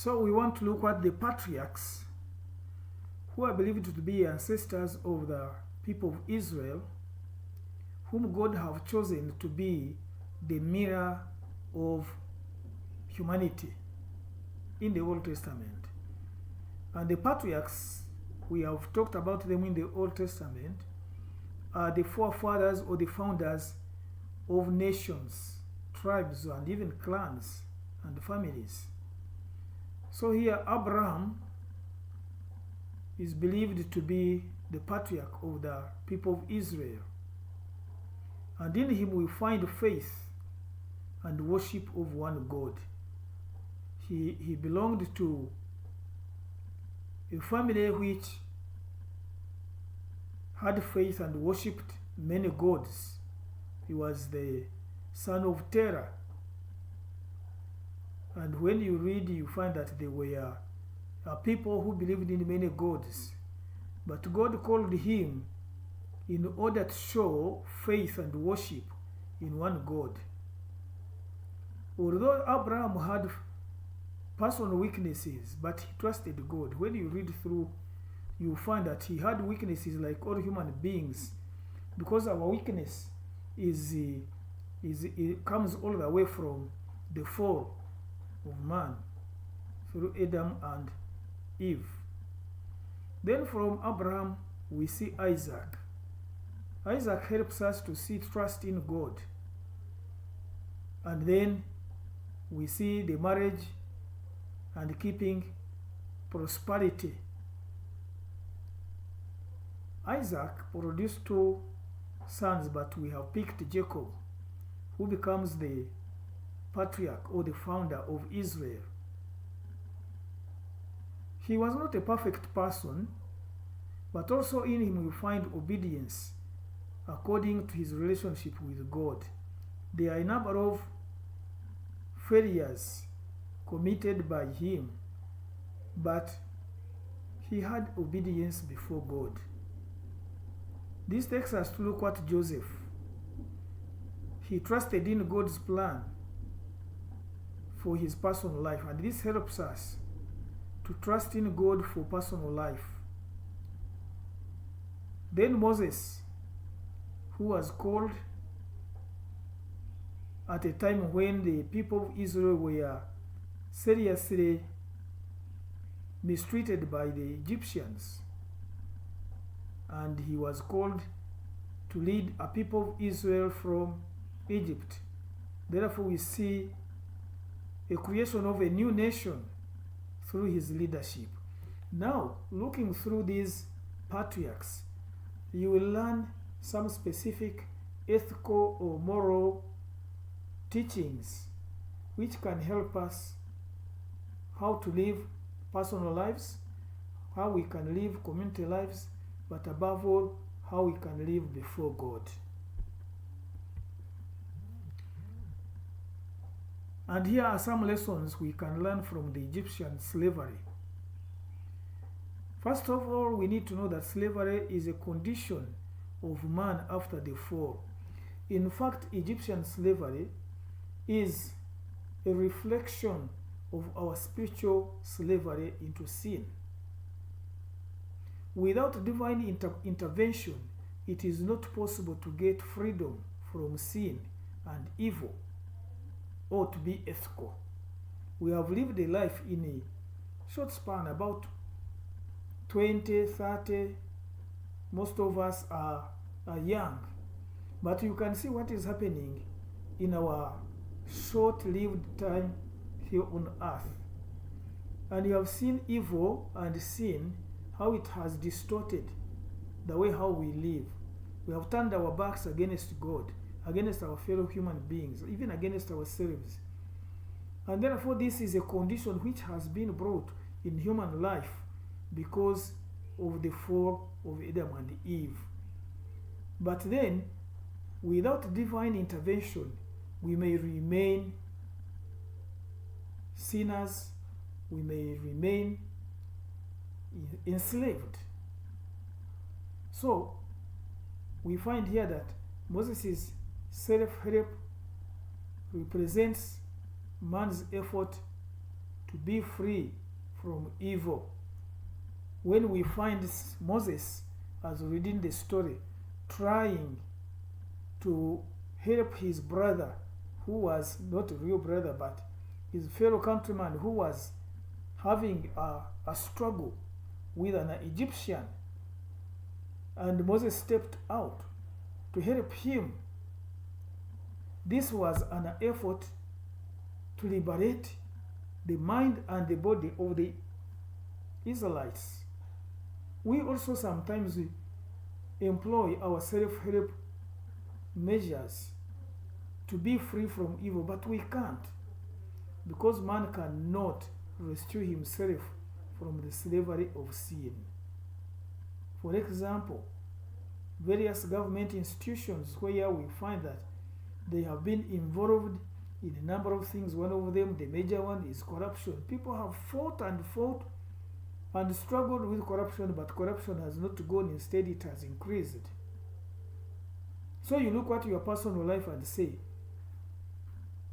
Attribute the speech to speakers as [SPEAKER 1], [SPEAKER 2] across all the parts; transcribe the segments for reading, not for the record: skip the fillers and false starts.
[SPEAKER 1] So we want to look at the patriarchs who are believed to be ancestors of the people of Israel, whom God have chosen to be the mirror of humanity in the Old Testament. And the patriarchs, we have talked about them in the Old Testament, are the forefathers or the founders of nations, tribes, and even clans and families. So here Abraham is believed to be the patriarch of the people of Israel. And in him we find faith and worship of one God. He belonged to a family which had faith and worshipped many gods. He was the son of Terah. And when you read, you find that they were people who believed in many gods. But God called him in order to show faith and worship in one God. Although Abraham had personal weaknesses, but he trusted God. When you read through, you find that he had weaknesses like all human beings, because our weakness it comes all the way from the fall of man through Adam and Eve. Then from Abraham we see Isaac. Isaac helps us to see trust in God. And then we see the marriage and keeping prosperity. Isaac produced 2 sons, but we have picked Jacob, who becomes the patriarch or the founder of Israel. He was not a perfect person, but also in him we find obedience according to his relationship with God. There are a number of failures committed by him, but he had obedience before God. This takes us to look at Joseph. He trusted in God's plan for his personal life, and this helps us to trust in God for personal life. Then Moses, who was called at a time when the people of Israel were seriously mistreated by the Egyptians, and he was called to lead a people of Israel from Egypt. Therefore we see a creation of a new nation through his leadership. Now, looking through these patriarchs, you will learn some specific ethical or moral teachings which can help us how to live personal lives, how we can live community lives, but above all, how we can live before God. And here are some lessons we can learn from the Egyptian slavery. First of all, we need to know that slavery is a condition of man after the fall. In fact, Egyptian slavery is a reflection of our spiritual slavery into sin. Without divine intervention, it is not possible to get freedom from sin and evil, or to be ethical. We have lived a life in a short span, about 20, 30. Most of us are young. But you can see what is happening in our short-lived time here on earth. And you have seen evil and sin, how it has distorted the way how we live. We have turned our backs against God, against our fellow human beings, even against ourselves. And therefore this is a condition which has been brought in human life because of the fall of Adam and Eve. But then, without divine intervention, we may remain sinners, we may remain enslaved. So, we find here that Moses' self-help represents man's effort to to be free from evil. When we find Moses, as reading the story, trying to help his brother, who was not a real brother but his fellow countryman, who was having a struggle with an Egyptian, and Moses stepped out to help him. This was an effort to liberate the mind and the body of the Israelites. We also sometimes employ our self-help measures to be free from evil, but we can't, because man cannot rescue himself from the slavery of sin. For example, various government institutions where we find that they have been involved in a number of things. One of them, the major one, is corruption. People have fought and struggled with corruption, but corruption has not gone. Instead, it has increased. So you look at your personal life and say,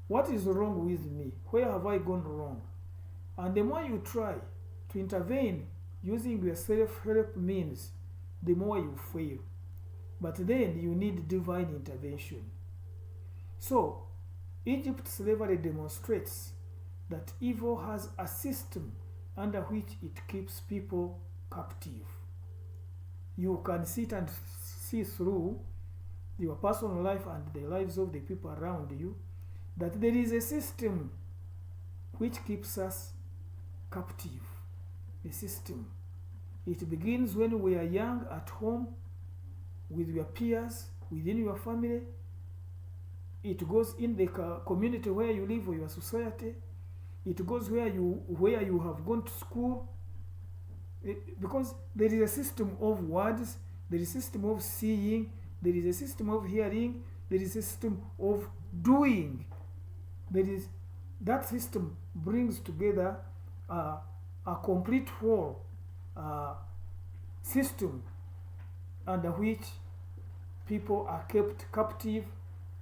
[SPEAKER 1] what is wrong with me? Where have I gone wrong? And the more you try to intervene using your self-help means, the more you fail. But then you need divine intervention. So, Egypt's slavery demonstrates that evil has a system under which it keeps people captive. You can sit and see through your personal life and the lives of the people around you that there is a system which keeps us captive. The system. It begins when we are young at home with your peers, within your family. It goes in the community where you live or your society. It goes where you have gone to school. Because there is a system of words, there is a system of seeing, there is a system of hearing, there is a system of doing. That system brings together a complete whole system under which people are kept captive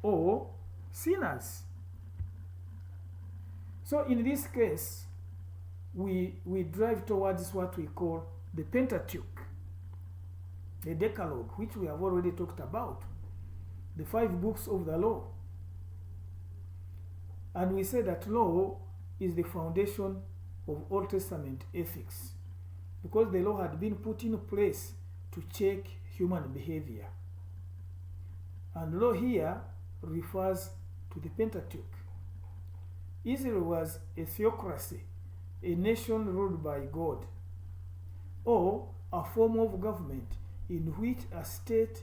[SPEAKER 1] or sinners. So in this case, we drive towards what we call the Pentateuch, the Decalogue, which we have already talked about, the 5 books of the law. And we say that law is the foundation of Old Testament ethics, because the law had been put in place to check human behavior. And law here refers to the Pentateuch. Israel was a theocracy, a nation ruled by God, or a form of government in which a state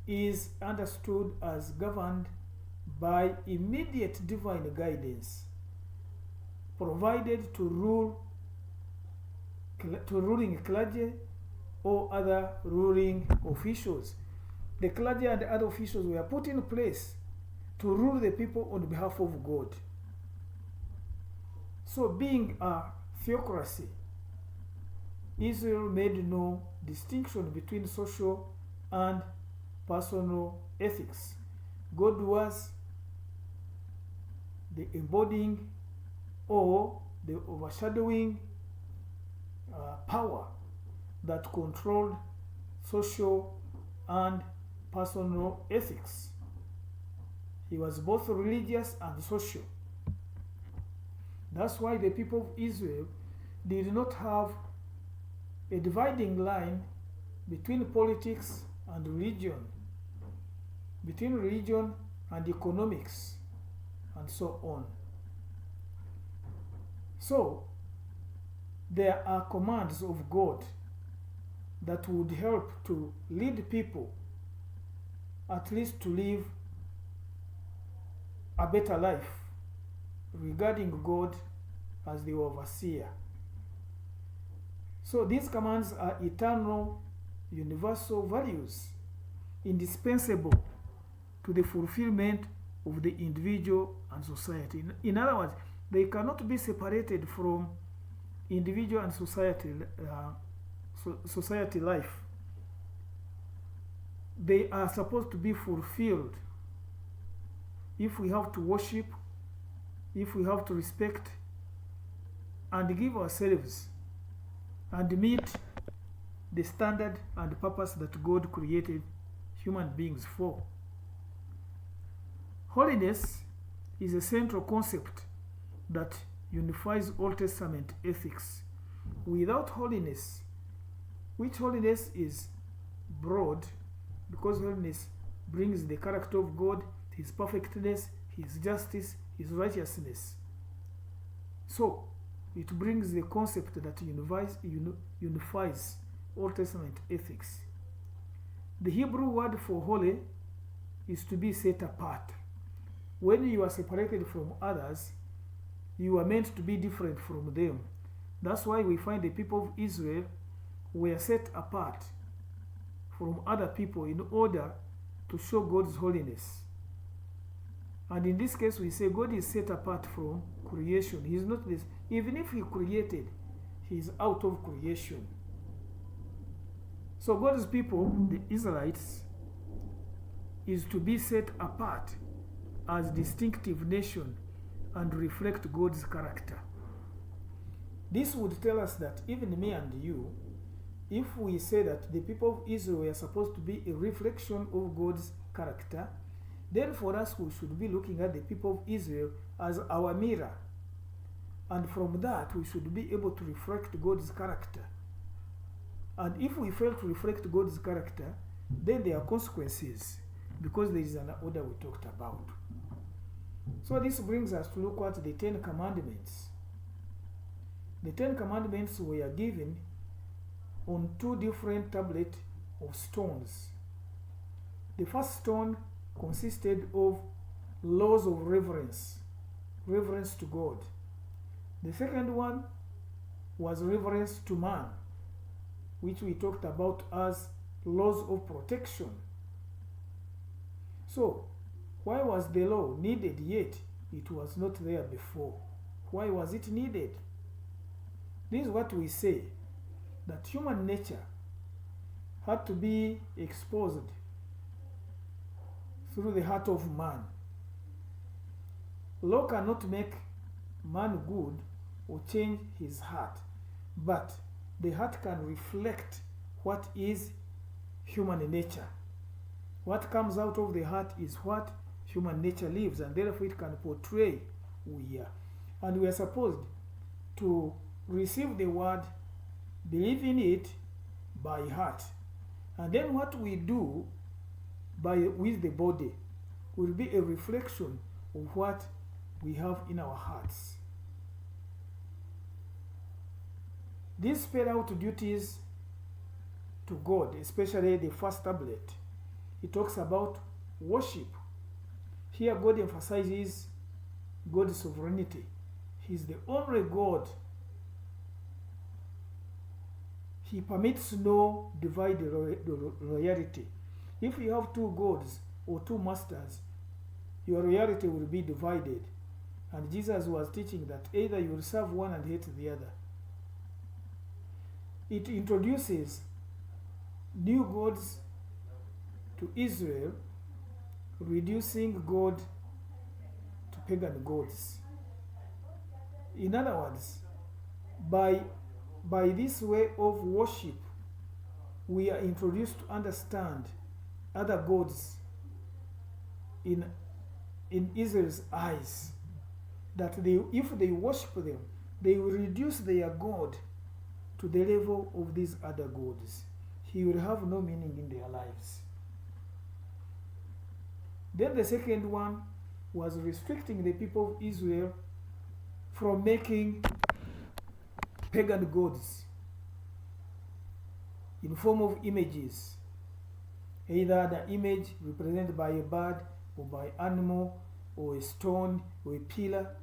[SPEAKER 1] is understood as governed by immediate divine guidance, provided to ruling clergy or other ruling officials. The clergy and other officials were put in place to rule the people on behalf of God. So being a theocracy, Israel made no distinction between social and personal ethics. God was the embodying or the overshadowing power that controlled social and personal ethics. He was both religious and social. That's why the people of Israel did not have a dividing line between politics and religion, between religion and economics, and so on. So, there are commands of God that would help to lead people at least to live a better life regarding God as the overseer. So these commands are eternal, universal values, indispensable to the fulfillment of the individual and society. In other words, they cannot be separated from individual and society life. They are supposed to be fulfilled. If we have to worship, if we have to respect, and give ourselves and meet the standard and purpose that God created human beings for. Holiness is a central concept that unifies Old Testament ethics. Without holiness, which holiness is broad, because holiness brings the character of God, His perfectness, His justice, His righteousness. So, it brings the concept that unifies Old Testament ethics. The Hebrew word for holy is to be set apart. When you are separated from others, you are meant to be different from them. That's why we find the people of Israel were set apart from other people in order to show God's holiness. And in this case, we say God is set apart from creation. He is not this. Even if He created, He is out of creation. So God's people, the Israelites, is to be set apart as distinctive nation and reflect God's character. This would tell us that even me and you, if we say that the people of Israel are supposed to be a reflection of God's character, then for us we should be looking at the people of Israel as our mirror. And from that we should be able to reflect God's character. And if we fail to reflect God's character, then there are consequences, because there is an order we talked about. So this brings us to look at the 10 Commandments. The 10 Commandments were given on 2 different tablets of stones. The first stone consisted of laws of reverence to God. The second one was reverence to man, which we talked about as laws of protection. So, why was the law needed yet it was not there before? Why was it needed? This is what we say, that human nature had to be exposed through the heart of man. Law cannot make man good or change his heart, but the heart can reflect what is human nature. What comes out of the heart is what human nature lives, and therefore it can portray who we are. And we are supposed to receive the word, believe in it by heart, and then what we do with the body will be a reflection of what we have in our hearts. These spell out duties to God, especially the first tablet. It talks about worship. Here God emphasizes God's sovereignty. He is the only God. He permits no divided loyalty. If you have 2 gods or 2 masters, your loyalty will be divided. And Jesus was teaching that either you will serve one and hate the other. It introduces new gods to Israel, reducing God to pagan gods. In other words, by this way of worship, we are introduced to understand other gods in Israel's eyes, that if they worship them, they will reduce their God to the level of these other gods. He will have no meaning in their lives. Then the second one was restricting the people of Israel from making pagan gods in form of images, either the image represented by a bird or by animal or a stone or a pillar,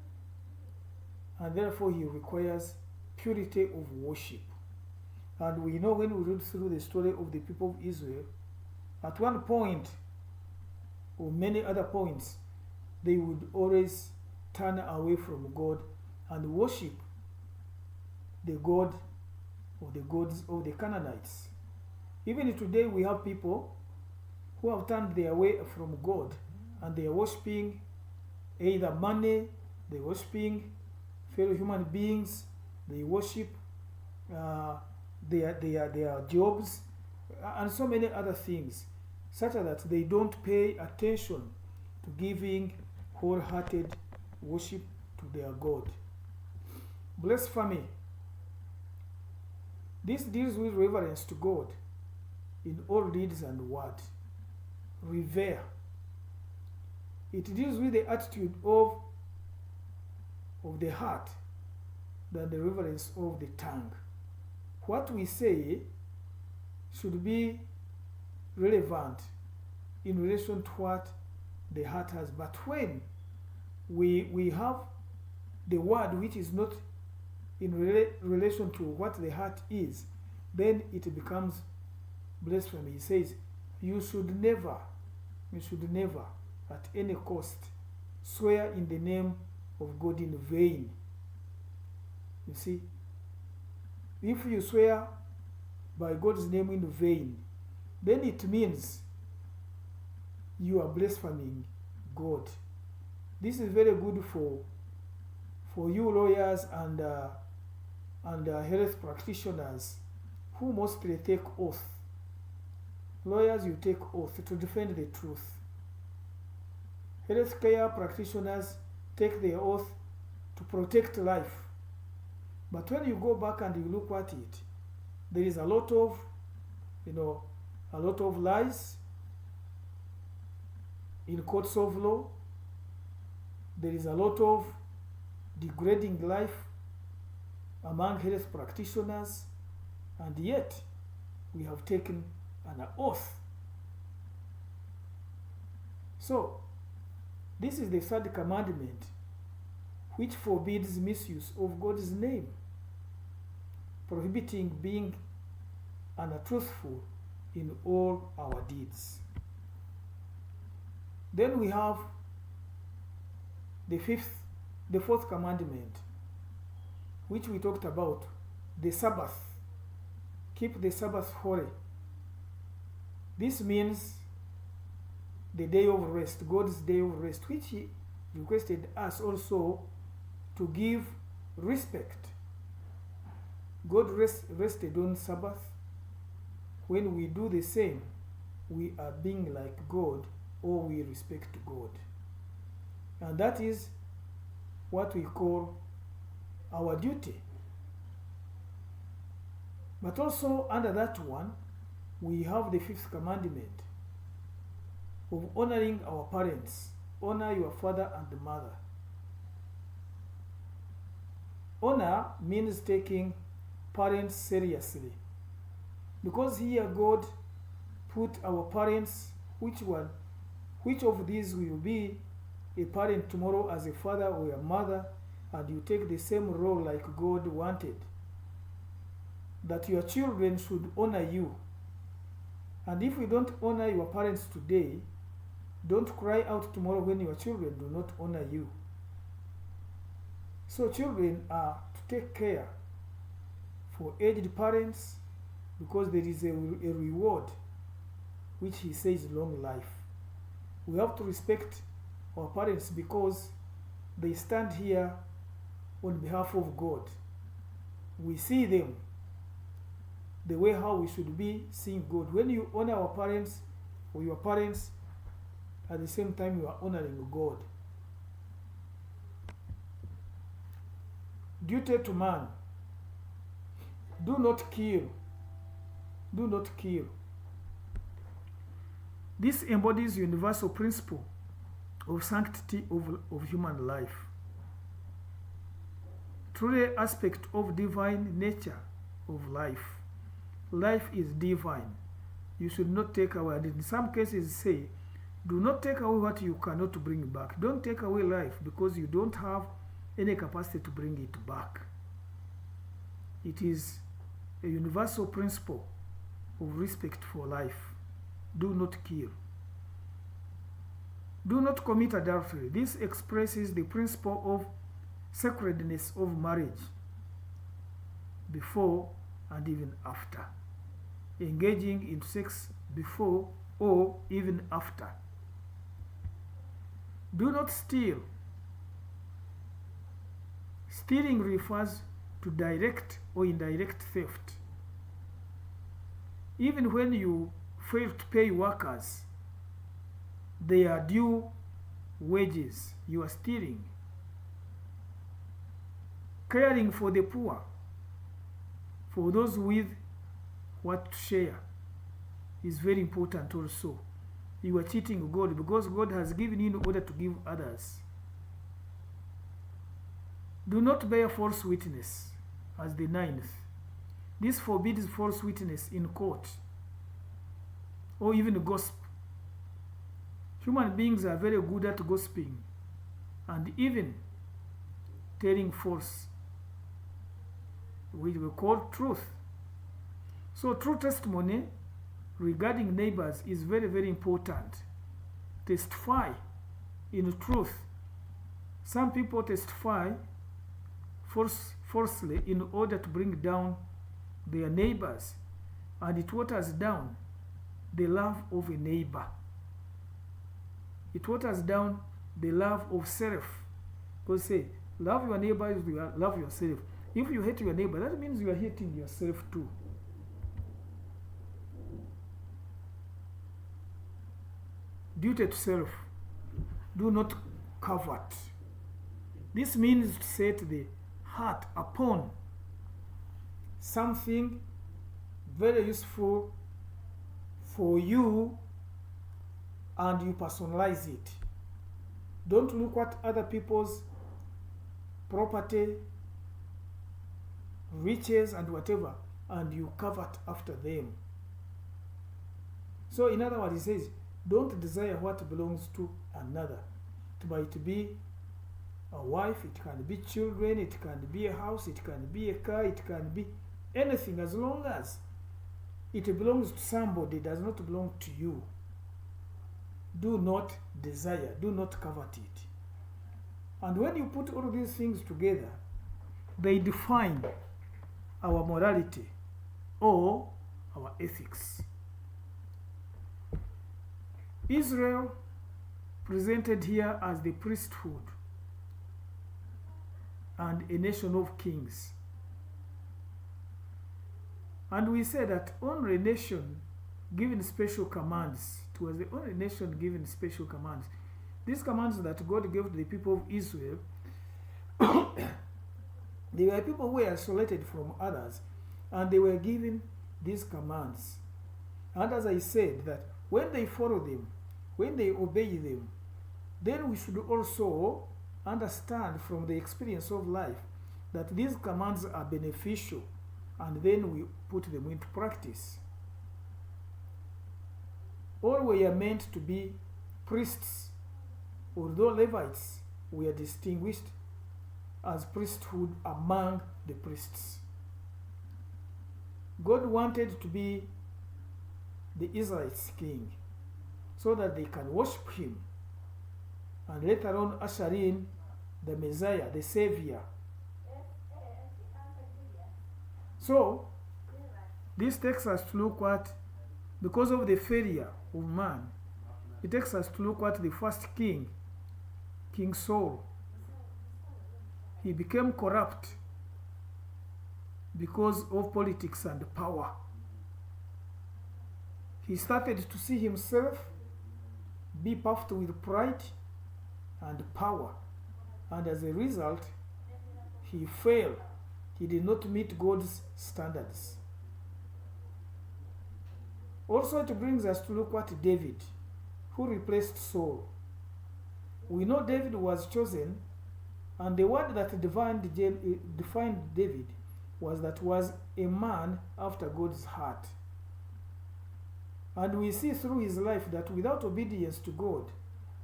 [SPEAKER 1] and therefore he requires purity of worship. And we know when we read through the story of the people of Israel, at one point or many other points, they would always turn away from God and worship the God or the gods of the Canaanites. Even today we have people who have turned their way from God, and they are worshiping either money, they are worshiping fellow human beings, they worship their jobs, and so many other things, such that they don't pay attention to giving wholehearted worship to their God. Blasphemy. This deals with reverence to God in all deeds and word. Revere. It deals with the attitude of the heart than the reverence of the tongue. What we say should be relevant in relation to what the heart has. But when we have the word which is not in relation to what the heart is, then it becomes blasphemy. He says, you should never, at any cost, swear in the name of God in vain. You see, if you swear by God's name in vain, then it means you are blaspheming God. This is very good for you lawyers and health practitioners who mostly take oath. Lawyers, you take oath to defend the truth. Healthcare practitioners take their oath to protect life. But when you go back and you look at it, there is a lot of lies in courts of law. There is a lot of degrading life among health practitioners, and yet we have taken an oath. So, this is the third commandment, which forbids misuse of God's name, prohibiting being untruthful in all our deeds. Then we have the fourth commandment, which we talked about, the Sabbath. Keep the Sabbath holy. This means the day of rest, God's day of rest, which He requested us also to give respect. God rested on Sabbath. When we do the same, we are being like God, or we respect God. And that is what we call our duty. But also under that one, we have the fifth commandment of honoring our parents. Honor your father and mother. Honor means taking parents seriously. Because here God put our parents, which of these will be a parent tomorrow as a father or a mother, and you take the same role like God wanted. That your children should honor you. And if you don't honor your parents today, don't cry out tomorrow when your children do not honor you. So children are to take care for aged parents, because there is a reward which He says long life. We have to respect our parents because they stand here on behalf of God. We see them the way how we should be seeing God. When you honor our parents or your parents, at the same time you are honoring God. Duty to man. Do not kill. Do not kill. This embodies the universal principle of sanctity of human life. Truly aspect of divine nature of life. Life is divine. You should not take away. And in some cases say, do not take away what you cannot bring back. Don't take away life because you don't have any capacity to bring it back. It is a universal principle of respect for life. Do not kill. Do not commit adultery. This expresses the principle of sacredness of marriage, before and even after. Engaging in sex before or even after. Do not steal. Stealing refers to direct or indirect theft. Even when you fail to pay workers their due wages, you are stealing. Caring for the poor, for those with what to share, is very important also. You are cheating God because God has given you in order to give others. Do not bear false witness as the ninth. This forbids false witness in court or even gossip. Human beings are very good at gossiping and even telling false, which we call truth. So true testimony regarding neighbors is very, very important. Testify in truth. Some people testify falsely in order to bring down their neighbors, and it waters down the love of a neighbor. It waters down the love of self. Because say, love your neighbor is you love yourself. If you hate your neighbor, that means you are hating yourself too. Duty to self. Do not covet. This means to set the heart upon something very useful for you and you personalize it. Don't look at other people's property, riches and whatever, and you covet after them. So in other words, he says, don't desire what belongs to another. It might be a wife, it can be children, it can be a house, it can be a car, it can be anything, as long as it belongs to somebody, does not belong to you. Do not desire, do not covet it. And when you put all these things together, they define our morality or our ethics. Israel presented here as the priesthood and a nation of kings. And we say that only a nation given special commands, it was the only nation given special commands. These commands that God gave to the people of Israel, they were people who were isolated from others, and they were given these commands. And as I said, that when they follow them, when they obey them, then we should also understand from the experience of life that these commands are beneficial, and then we put them into practice. All were meant to be priests, although Levites were distinguished as priesthood among the priests. God wanted to be the Israelites' king so that they can worship him and later on usher in the Messiah, the Savior. So, this takes us to look at, because of the failure of man, it takes us to look at the first king, King Saul. He became corrupt because of politics and power. He started to see himself be puffed with pride and power, and as a result, he failed. He did not meet God's standards. Also, it brings us to look at David, who replaced Saul. We know David was chosen, and the word that defined David was that was a man after God's heart. And we see through his life that without obedience to God,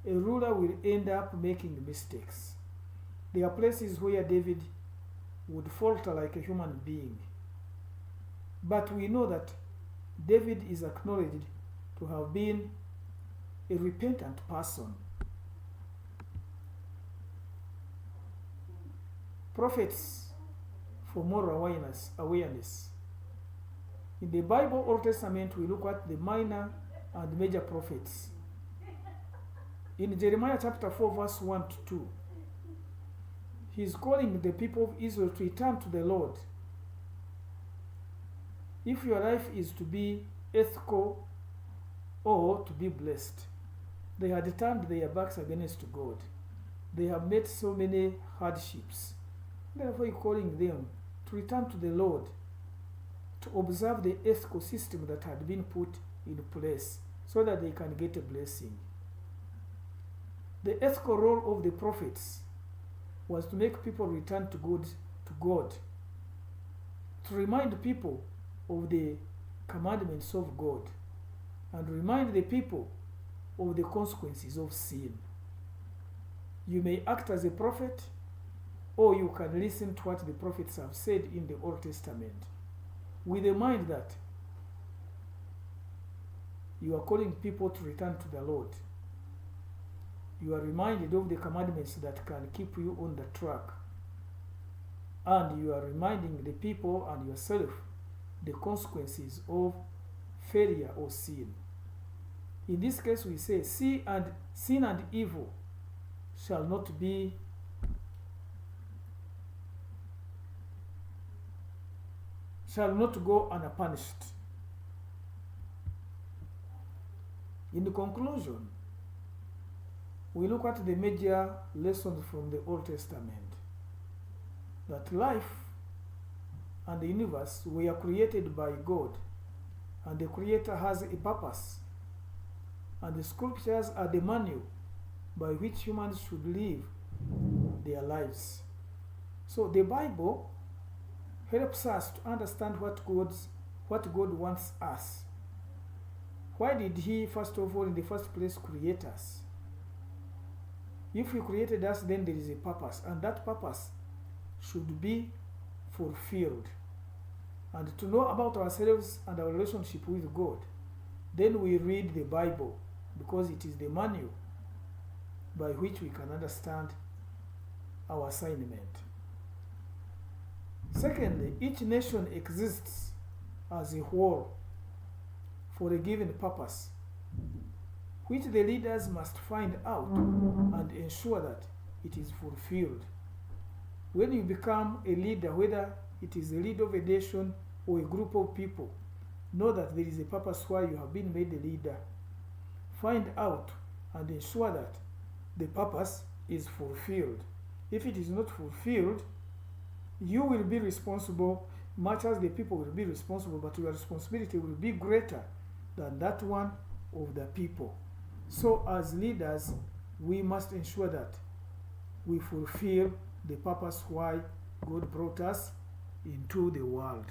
[SPEAKER 1] a ruler will end up making mistakes. There are places where David would falter like a human being. But we know that David is acknowledged to have been a repentant person. Prophets for moral awareness. In the Bible, Old Testament, we look at the minor and major prophets. In Jeremiah chapter 4, verse 1 to 2, He is calling the people of Israel to return to the Lord. If your life is to be ethical or to be blessed, they had turned their backs against God. They have met so many hardships. Therefore, He's calling them to return to the Lord, to observe the ethical system that had been put in place so that they can get a blessing. The ethical role of the prophets was to make people return to God, to remind people of the commandments of God, and remind the people of the consequences of sin. You may act as a prophet, or you can listen to what the prophets have said in the Old Testament, with the mind that you are calling people to return to the Lord. You are reminded of the commandments that can keep you on the track. And you are reminding the people and yourself the consequences of failure or sin. In this case, we say, sin and evil shall not go unpunished. In the conclusion, we look at the major lessons from the Old Testament. That life and the universe were created by God, and the Creator has a purpose, and the scriptures are the manual by which humans should live their lives. So the Bible helps us to understand what God wants us. Why did He, first of all, in the first place, create us? If He created us, then there is a purpose, and that purpose should be fulfilled. And to know about ourselves and our relationship with God, then we read the Bible, because it is the manual by which we can understand our assignment. Secondly, each nation exists as a whole for a given purpose, which the leaders must find out and ensure that it is fulfilled. When you become a leader, whether it is a leader of a nation or a group of people, know that there is a purpose why you have been made a leader. Find out and ensure that the purpose is fulfilled. If it is not fulfilled, you will be responsible, much as the people will be responsible, but your responsibility will be greater than that one of the people. So as leaders, we must ensure that we fulfill the purpose why God brought us into the world.